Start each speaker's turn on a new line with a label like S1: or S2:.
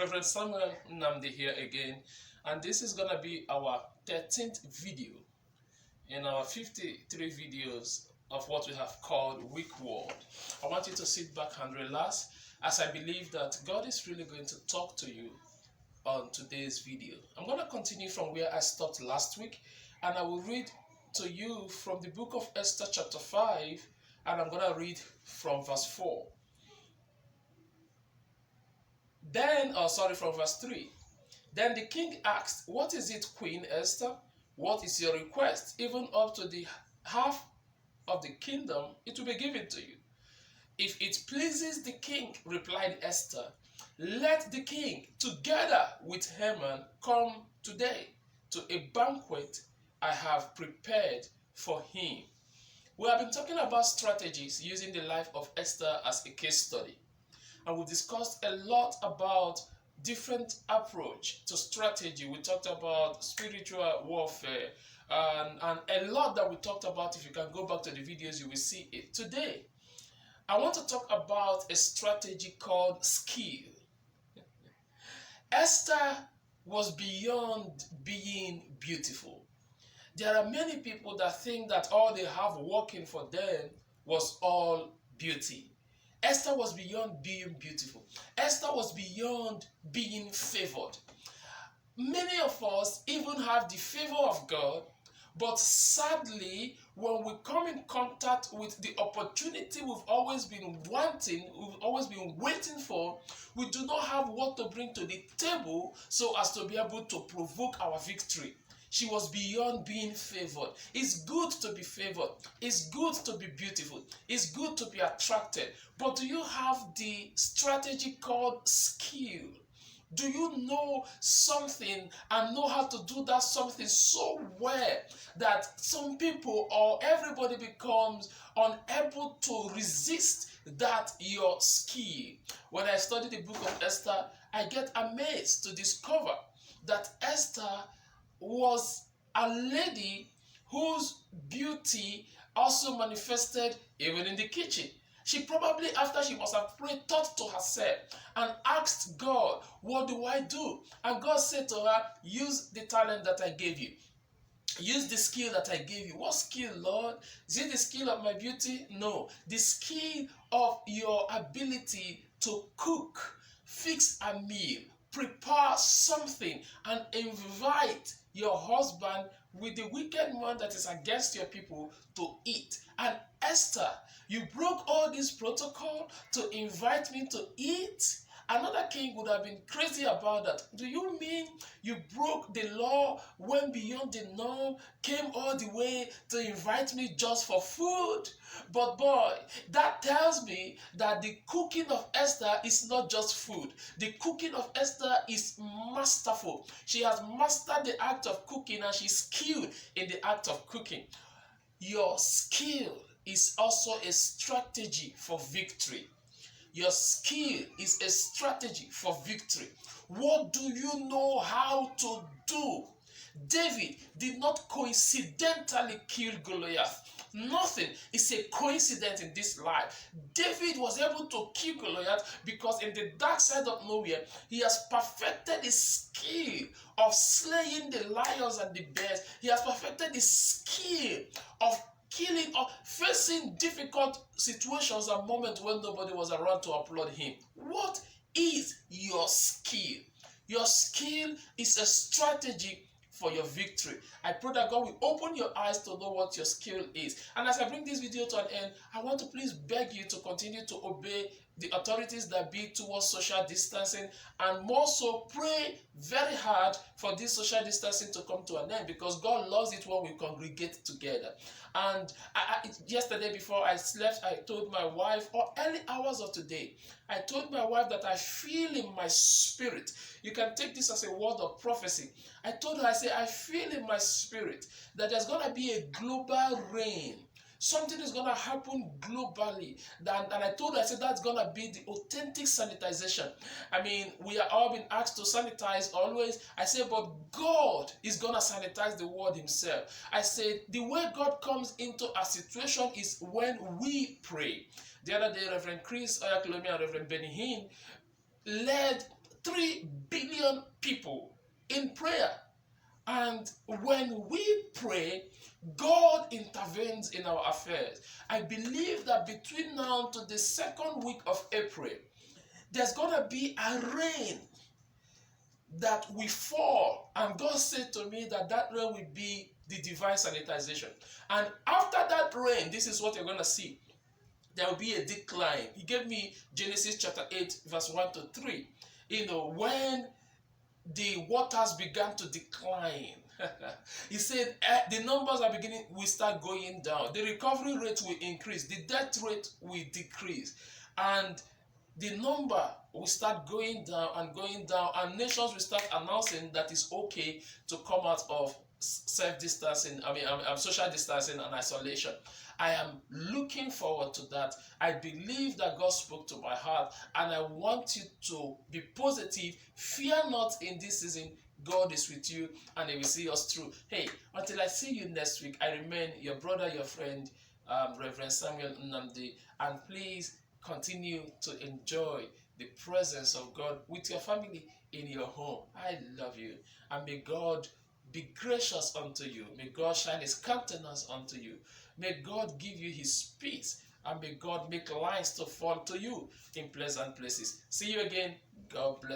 S1: Reverend Samuel Namdi here again, and this is gonna be our 13th video in our 53 videos of what we have called WeekWord. I want you to sit back and relax as I believe that God is really going to talk to you on today's video. I'm going to continue from where I stopped last week, and I will read to you from the book of Esther chapter 5, and I'm going to read from verse 4. From verse 3. Then the king asked, "What is it, Queen Esther? What is your request? Even up to the half of the kingdom, it will be given to you." "If it pleases the king," replied Esther, "let the king, together with Haman, come today to a banquet I have prepared for him." We have been talking about strategies using the life of Esther as a case study. And we discussed a lot about different approach to strategy. We talked about spiritual warfare and a lot that we talked about. If you can go back to the videos, you will see it. Today, I want to talk about a strategy called skill. Esther was beyond being beautiful. There are many people that think that all they have working for them was all beauty. Esther was beyond being beautiful. Esther was beyond being favored. Many of us even have the favor of God, but sadly, when we come in contact with the opportunity we've always been wanting, we've always been waiting for, we do not have what to bring to the table so as to be able to provoke our victory. She was beyond being favored. It's good to be favored. It's good to be beautiful. It's good to be attracted. But do you have the strategy called skill? Do you know something and know how to do that something so well that some people or everybody becomes unable to resist that your skill? When I study the book of Esther, I get amazed to discover that Esther was a lady whose beauty also manifested even in the kitchen. She probably, after she must have prayed, thought to herself and asked God, "What do I do?" And God said to her, "Use the talent that I gave you. Use the skill that I gave you." "What skill, Lord? Is it the skill of my beauty?" "No. The skill of your ability to cook, fix a meal, prepare something, and invite your husband with the wicked man that is against your people to eat." And Esther, you broke all this protocol to invite me to eat? Another king would have been crazy about that. Do you mean you broke the law, went beyond the norm, came all the way to invite me just for food? But boy, that tells me that the cooking of Esther is not just food. The cooking of Esther is masterful. She has mastered the act of cooking and she's skilled in the act of cooking. Your skill is also a strategy for victory. Your skill is a strategy for victory. What do you know how to do? David did not coincidentally kill Goliath. Nothing is a coincidence in this life. David was able to kill Goliath because in the dark side of nowhere, he has perfected his skill of slaying the lions and the bears. He has perfected his skill of killing or facing difficult situations and moments when nobody was around to applaud him. What is your skill? Your skill is a strategy for your victory. I pray that God will open your eyes to know what your skill is. And as I bring this video to an end, I want to please beg you to continue to obey the authorities that be towards social distancing, and more so pray very hard for this social distancing to come to an end, because God loves it when we congregate together. And yesterday before I slept, I told my wife, or early hours of today, I told my wife that I feel in my spirit. You can take this as a word of prophecy. I told her, I said, I feel in my spirit that there's going to be a global rain. Something is going to happen globally. And I told her, I said, that's going to be the authentic sanitization. I mean, we are all being asked to sanitize always. I said, but God is going to sanitize the world himself. I said, the way God comes into a situation is when we pray. The other day, Reverend Chris Oyakolomi and Reverend Benny Hinn led 3 billion people in prayer. And when we pray, God intervenes in our affairs. I believe that between now to the second week of April, there's going to be a rain that will fall. And God said to me that that rain will be the divine sanitization. And after that rain, this is what you're going to see. There will be a decline. He gave me Genesis chapter 8, verse 1 to 3. When the waters began to decline, he said the numbers are beginning, will start going down. The recovery rate will increase. The death rate will decrease. And the number will start going down, and nations will start announcing that it's okay to come out of self-distancing, social distancing and isolation. I am looking forward to that. I believe that God spoke to my heart, and I want you to be positive. Fear not in this season. God is with you, and He will see us through. Hey, until I see you next week, I remain your brother, your friend, Reverend Samuel Nnamdi, and please continue to enjoy the presence of God with your family in your home. I love you, and may God be gracious unto you. May God shine His countenance unto you. May God give you His peace, and may God make lines to fall to you in pleasant places. See you again. God bless.